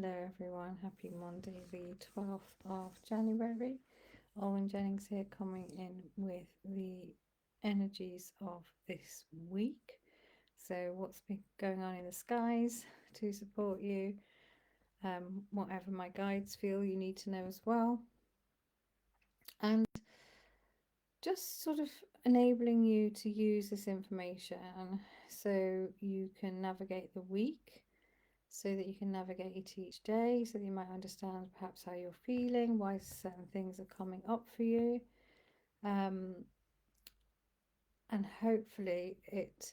Hello everyone, happy Monday the 12th of January. Owen Jennings here, coming in with the energies of this week. So what's been going on in the skies to support you, whatever my guides feel you need to know as well. And just sort of enabling you to use this information so you can navigate the week, so that you can navigate each day, so that you might understand perhaps how you're feeling, why certain things are coming up for you. And hopefully it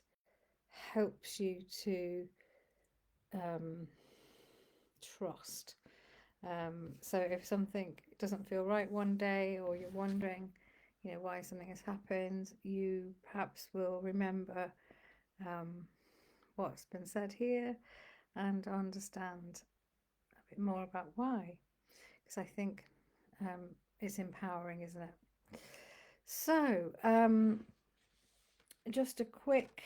helps you to trust. So if something doesn't feel right one day, or you're wondering, why something has happened, you perhaps will remember what's been said here and understand a bit more about why. Because I think it's empowering, isn't it? So, just a quick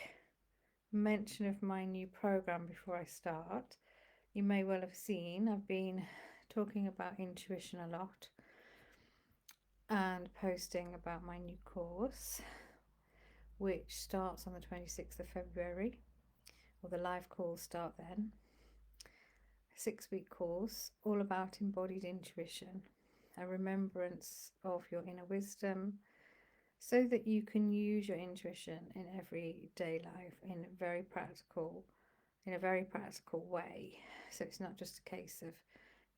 mention of my new program before I start. You may well have seen I've been talking about intuition a lot and posting about my new course, which starts on the 26th of February, or the live calls start then. A 6-week course all about embodied intuition, a remembrance of your inner wisdom, so that you can use your intuition in everyday life in a very practical way. So it's not just a case of,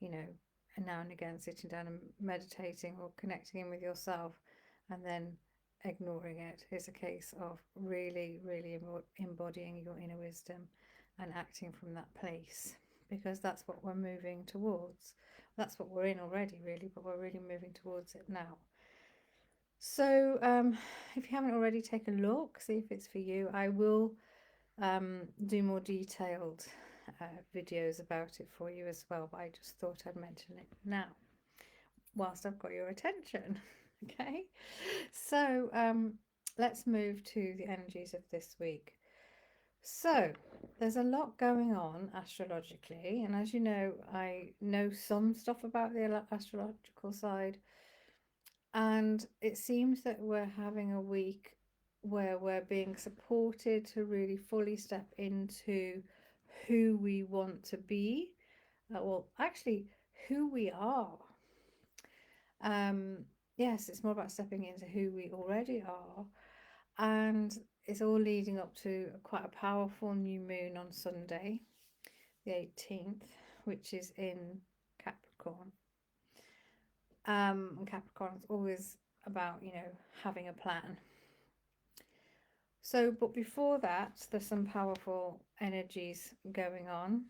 now and again sitting down and meditating or connecting in with yourself and then ignoring it. It's a case of really, really embodying your inner wisdom and acting from that place, because that's what we're moving towards. That's what we're in already, really, but we're really moving towards it now. So if you haven't already, take a look, see if it's for you. I will do more detailed videos about it for you as well, but I just thought I'd mention it now whilst I've got your attention. Okay, so let's move to the energies of this week. So there's a lot going on astrologically, and as you know, I know some stuff about the astrological side, and it seems that we're having a week where we're being supported to really fully step into who we want to be. Well, actually, who we are. Yes, it's more about stepping into who we already are. And it's all leading up to quite a powerful new moon on Sunday, the 18th, which is in Capricorn. And Capricorn is always about, having a plan. So, but before that, there's some powerful energies going on.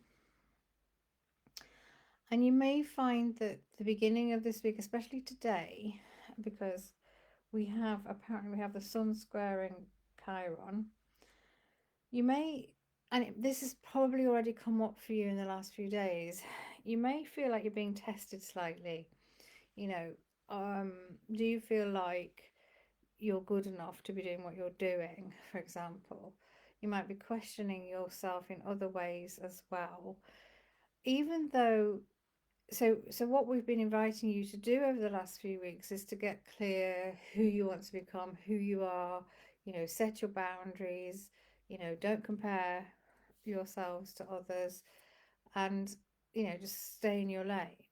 And you may find that the beginning of this week, especially today, because we have the sun squaring Chiron, you may, and this has probably already come up for you in the last few days, you may feel like you're being tested slightly. Do you feel like you're good enough to be doing what you're doing, for example? You might be questioning yourself in other ways as well, even though so what we've been inviting you to do over the last few weeks is to get clear who you want to become, who you are, set your boundaries, don't compare yourselves to others, and just stay in your lane.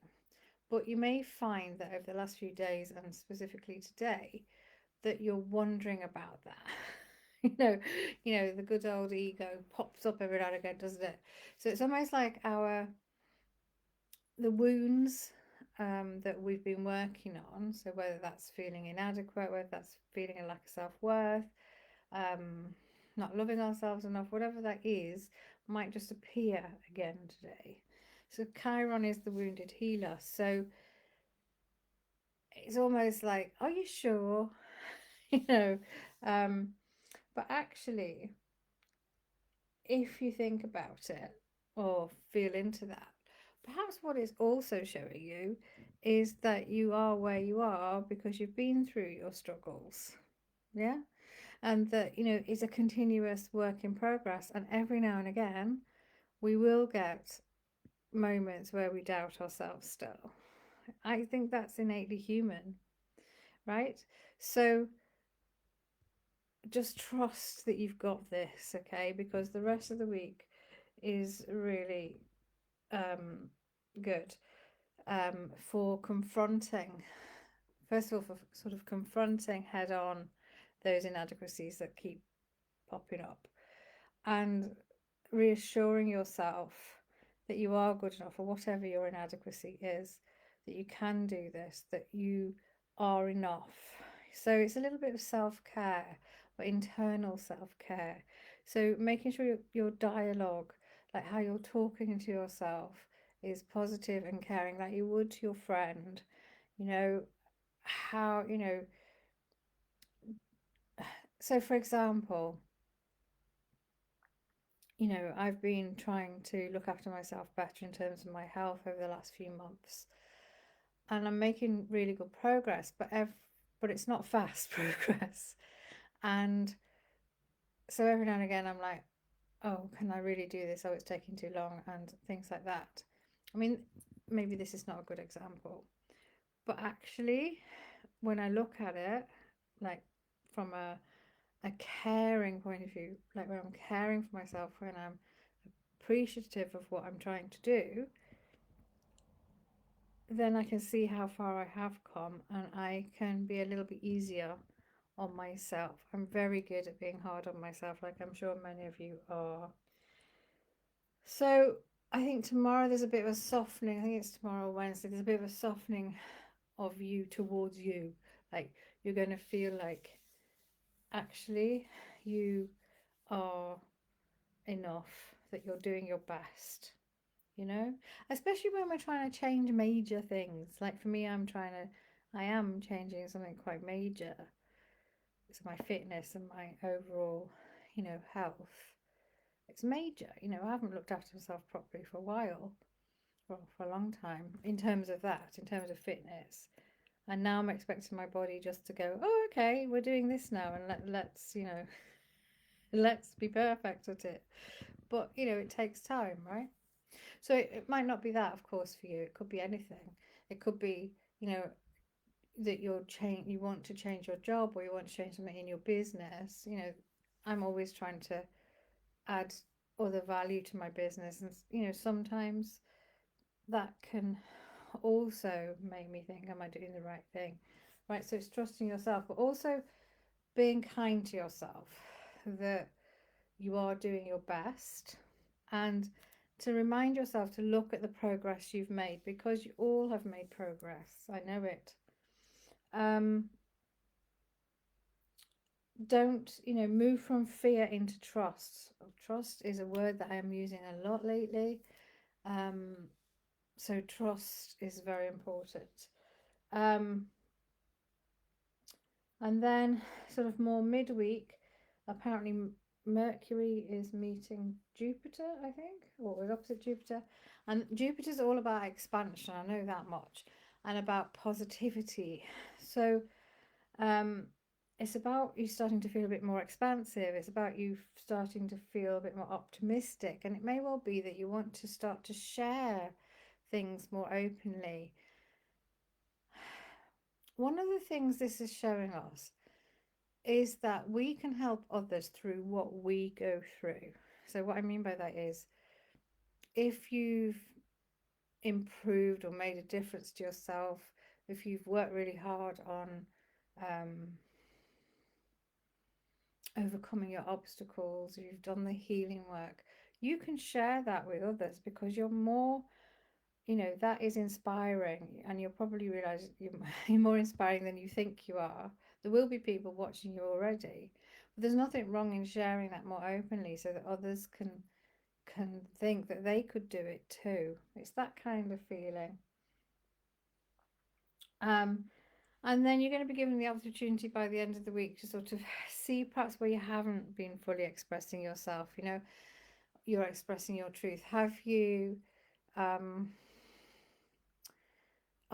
But you may find that over the last few days, and specifically today, that you're wondering about that. The good old ego pops up every now and again, doesn't it? So it's almost like the wounds that we've been working on. So whether that's feeling inadequate, whether that's feeling a lack of self-worth, not loving ourselves enough, whatever that is, might just appear again today. So Chiron is the wounded healer. So it's almost like, are you sure? But actually, if you think about it or feel into that, perhaps what it's also showing you is that you are where you are because you've been through your struggles. Yeah. And that, it's a continuous work in progress. And every now and again, we will get moments where we doubt ourselves still. I think that's innately human, right? So just trust that you've got this, okay? Because the rest of the week is really good for confronting, first of all, for sort of confronting head on those inadequacies that keep popping up, and reassuring yourself that you are good enough, or whatever your inadequacy is, that you can do this, that you are enough. So it's a little bit of self-care, or internal self-care. So making sure your dialogue, like how you're talking to yourself, is positive and caring, like you would to your friend. You know, how, so for example, I've been trying to look after myself better in terms of my health over the last few months, and I'm making really good progress, but it's not fast progress. And so every now and again, I'm like, oh, can I really do this? Oh, it's taking too long, and things like that. I mean, maybe this is not a good example, but actually, when I look at it, like from a caring point of view, like when I'm caring for myself, when I'm appreciative of what I'm trying to do, then I can see how far I have come, and I can be a little bit easier on myself. I'm very good at being hard on myself, like I'm sure many of you are. So I think tomorrow there's a bit of a softening. I think it's tomorrow, Wednesday. There's a bit of a softening of you towards you. Like you're going to feel like actually you are enough, that you're doing your best, especially when we're trying to change major things. Like for me, I am changing something quite major. It's my fitness and my overall, health. It's major. I haven't looked after myself properly for a while, well, for a long time, in terms of that, in terms of fitness. And now I'm expecting my body just to go, oh, okay, we're doing this now, and let's, let's be perfect at it. But, it takes time, right? So it might not be that, of course, for you. It could be anything. It could be, that you want to change your job, or you want to change something in your business. I'm always trying to add other value to my business, and sometimes that can also make me think, am I doing the right thing? Right? So it's trusting yourself, but also being kind to yourself, that you are doing your best, and to remind yourself to look at the progress you've made, because you all have made progress. I know it. Don't, move from fear into trust. Trust is a word that I am using a lot lately. So trust is very important. And then sort of more midweek, apparently Mercury is meeting Jupiter, I think, or is opposite Jupiter. And Jupiter's all about expansion, I know that much, and about positivity. So it's about you starting to feel a bit more expansive. It's about you starting to feel a bit more optimistic. And it may well be that you want to start to share things more openly. One of the things this is showing us is that we can help others through what we go through. So what I mean by that is, if you've improved or made a difference to yourself, if you've worked really hard on overcoming your obstacles, you've done the healing work, you can share that with others, because you're more, that is inspiring, and you'll probably realize you're more inspiring than you think you are. There will be people watching you already, but there's nothing wrong in sharing that more openly, so that others can think that they could do it too. It's that kind of feeling. And then you're going to be given the opportunity by the end of the week to sort of see perhaps where you haven't been fully expressing yourself. You're expressing your truth. Have you are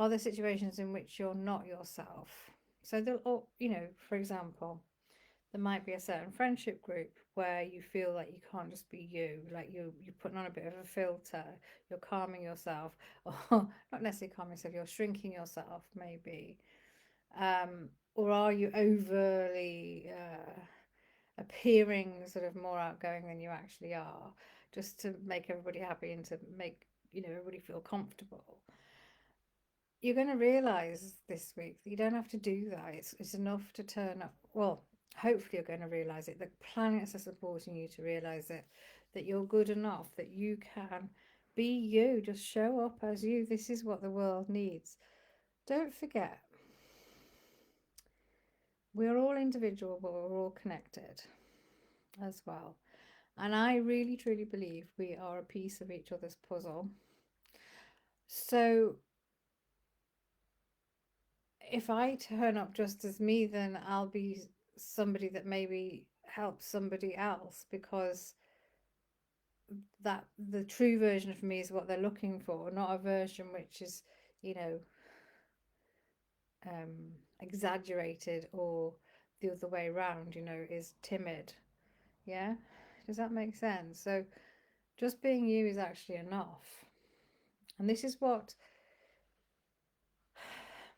there situations in which you're not yourself? So for example, There might be a certain friendship group where you feel like you can't just be you, like you're putting on a bit of a filter, you're calming yourself, or not necessarily calming yourself, you're shrinking yourself maybe. Or are you overly appearing sort of more outgoing than you actually are, just to make everybody happy and to make, everybody feel comfortable? You're going to realize this week that you don't have to do that. It's enough to turn up. Well, hopefully you're going to realize it. The planets are supporting you to realize it, that you're good enough, that you can be you. Just show up as you. This is what the world needs. Don't forget, we're all individual, but we're all connected as well. And I really, truly believe we are a piece of each other's puzzle. So if I turn up just as me, then I'll be somebody that maybe helps somebody else, because that the true version of me is what they're looking for, not a version which is, you know, exaggerated, or the other way around, is timid. Yeah, does that make sense? So just being you is actually enough. And this is what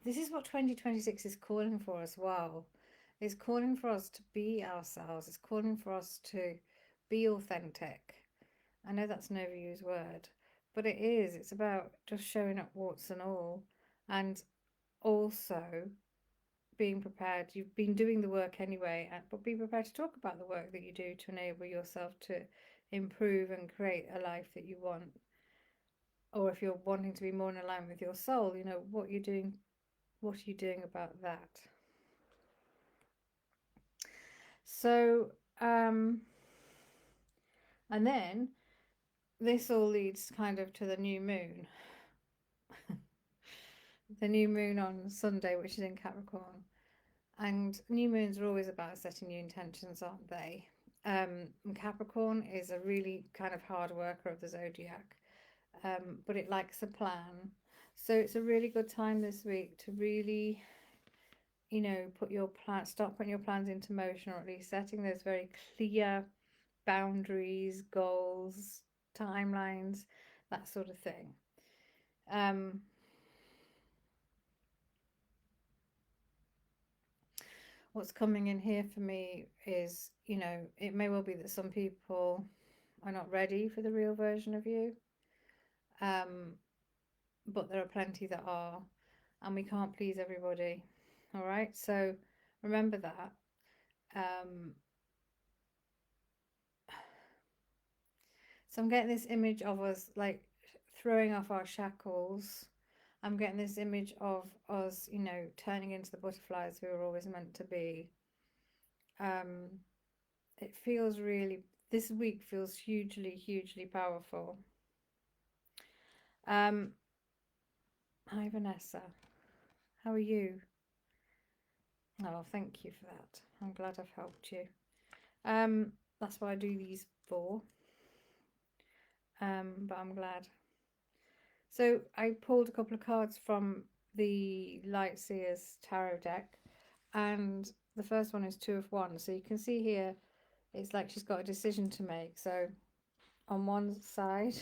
2026 is calling for as well. It's calling for us to be ourselves. It's calling for us to be authentic. I know that's an overused word, but it is. It's about just showing up warts and all, and also being prepared. You've been doing the work anyway, but be prepared to talk about the work that you do to enable yourself to improve and create a life that you want. Or if you're wanting to be more in alignment with your soul, what you're doing. What are you doing about that? So, and then this all leads kind of to the new moon. The new moon on Sunday, which is in Capricorn. And new moons are always about setting new intentions, aren't they? Capricorn is a really kind of hard worker of the zodiac, but it likes a plan. So it's a really good time this week to really, start putting your plans into motion, or at least setting those very clear boundaries, goals, timelines, that sort of thing. What's coming in here for me is, it may well be that some people are not ready for the real version of you, but there are plenty that are, and we can't please everybody. All right, so remember that. So I'm getting this image of us like throwing off our shackles. I'm getting this image of us, turning into the butterflies we were always meant to be. It feels really, this week feels hugely, hugely powerful. Hi, Vanessa. How are you? Oh, thank you for that. I'm glad I've helped you. That's what I do these for. But I'm glad. So I pulled a couple of cards from the Light Seers Tarot deck, and the first one is Two of Wands. So you can see here, it's like she's got a decision to make. So on one side,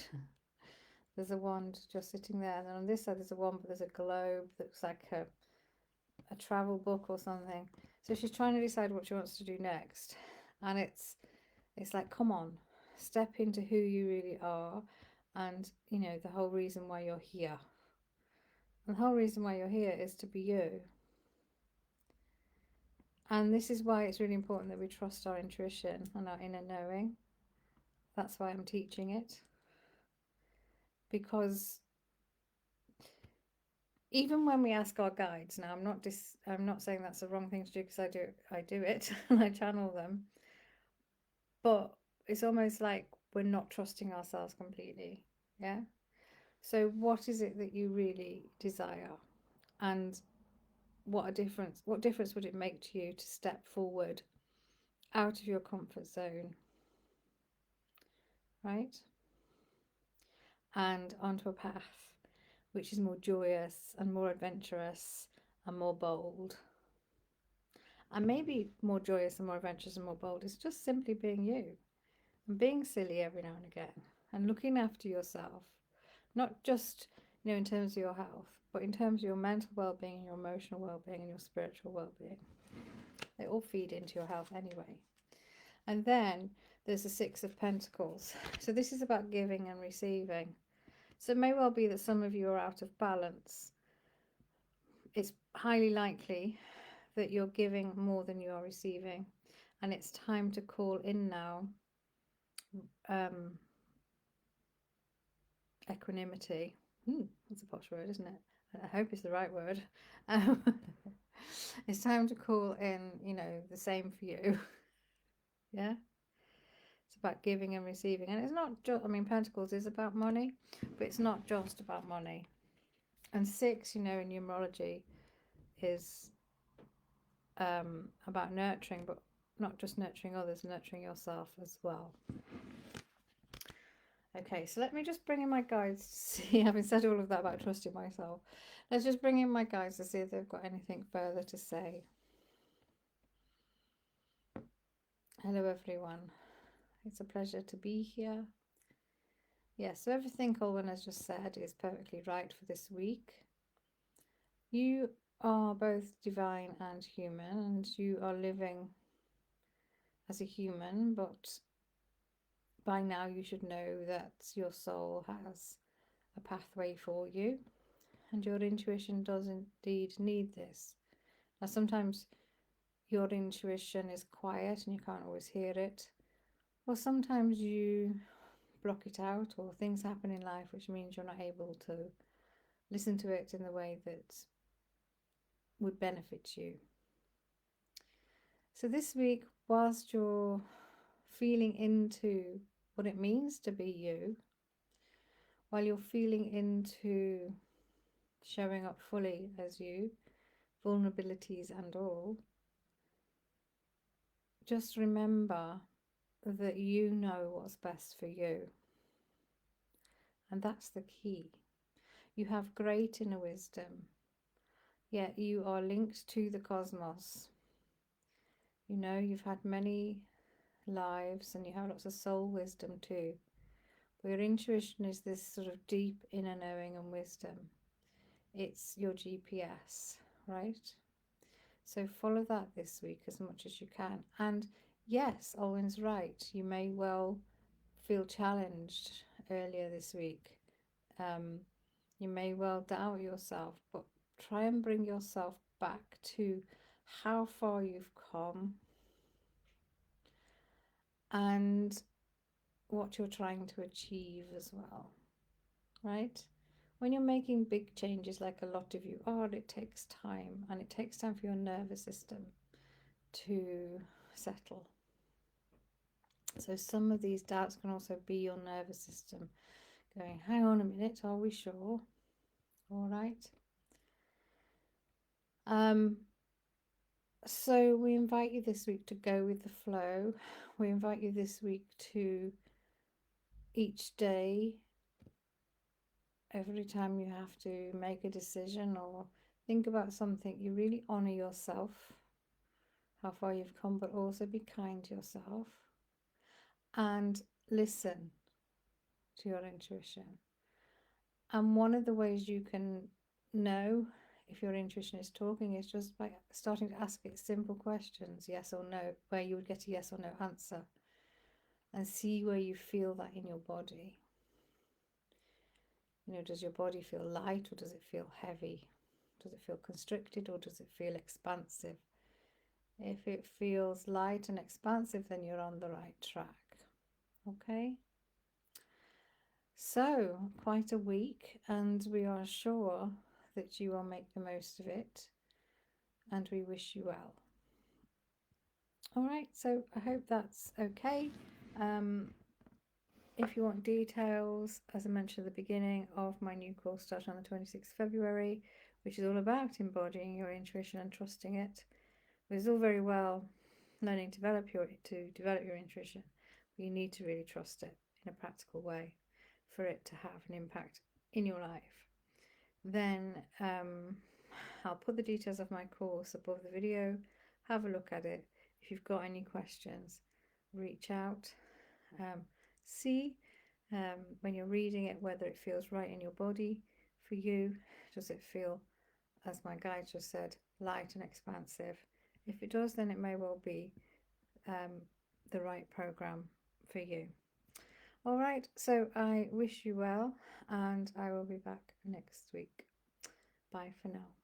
there's a wand just sitting there, and then on this side there's a wand, but there's a globe that looks like a travel book or something. So she's trying to decide what she wants to do next, and it's like, come on, step into who you really are, and the whole reason why you're here. And the whole reason why you're here is to be you. And this is why it's really important that we trust our intuition and our inner knowing. That's why I'm teaching it. Because even when we ask our guides, now I'm not saying that's the wrong thing to do, because I do it and I channel them. But it's almost like we're not trusting ourselves completely. Yeah. So what is it that you really desire? And what difference would it make to you to step forward out of your comfort zone, right? And onto a path which is more joyous and more adventurous and more bold and maybe more joyous and more adventurous and more bold. It's just simply being you and being silly every now and again and looking after yourself, not just, in terms of your health, but in terms of your mental well-being and your emotional well-being and your spiritual well-being. They all feed into your health anyway. And then there's the Six of Pentacles. So this is about giving and receiving. So it may well be that some of you are out of balance. It's highly likely that you're giving more than you are receiving. And it's time to call in now equanimity. That's a posh word, isn't it? I hope it's the right word. It's time to call in, the same for you. Yeah? It's about giving and receiving. And it's not just, Pentacles is about money, but it's not just about money. And 6, in numerology is about nurturing, but not just nurturing others, nurturing yourself as well. Okay, so let me just bring in my guides to see, having said all of that about trusting myself, let's just bring in my guides to see if they've got anything further to say. Hello everyone, it's a pleasure to be here. Yes, so everything Colwyn has just said is perfectly right for this week. You are both divine and human, and you are living as a human, but by now you should know that your soul has a pathway for you, and your intuition does indeed need this. Now, sometimes your intuition is quiet and you can't always hear it, or sometimes you block it out, or things happen in life which means you're not able to listen to it in the way that would benefit you. So this week, whilst you're feeling into what it means to be you, while you're feeling into showing up fully as you, vulnerabilities and all, just remember that you know what's best for you. And that's the key. You have great inner wisdom, yet you are linked to the cosmos. You've had many lives and you have lots of soul wisdom too. But your intuition is this sort of deep inner knowing and wisdom. It's your GPS, right? So follow that this week as much as you can. And yes, Owen's right. You may well feel challenged earlier this week. You may well doubt yourself, but try and bring yourself back to how far you've come and what you're trying to achieve as well, right? When you're making big changes, like a lot of you are, it takes time, and it takes time for your nervous system to settle. So some of these doubts can also be your nervous system going, hang on a minute, are we sure? All right. So we invite you this week to go with the flow. We invite you this week to each day, every time you have to make a decision or think about something, you really honor yourself, how far you've come, but also be kind to yourself and listen to your intuition. And one of the ways you can know if your intuition is talking is just by starting to ask it simple questions, yes or no, where you would get a yes or no answer, and see where you feel that in your body. Does your body feel light or does it feel heavy? Does it feel constricted or does it feel expansive? If it feels light and expansive, then you're on the right track. Okay? So, quite a week, and we are sure that you will make the most of it, and we wish you well. All right, so I hope that's okay. If you want details, as I mentioned at the beginning, of my new course starting on the 26th of February, which is all about embodying your intuition and trusting it. It's all very well learning to develop your intuition, but you need to really trust it in a practical way for it to have an impact in your life. Then I'll put the details of my course above the video, have a look at it. If you've got any questions, reach out. See when you're reading it whether it feels right in your body for you. Does it feel, as my guide just said, light and expansive? If it does, then it may well be the right program for you. All right, so I wish you well, and I will be back next week. Bye for now.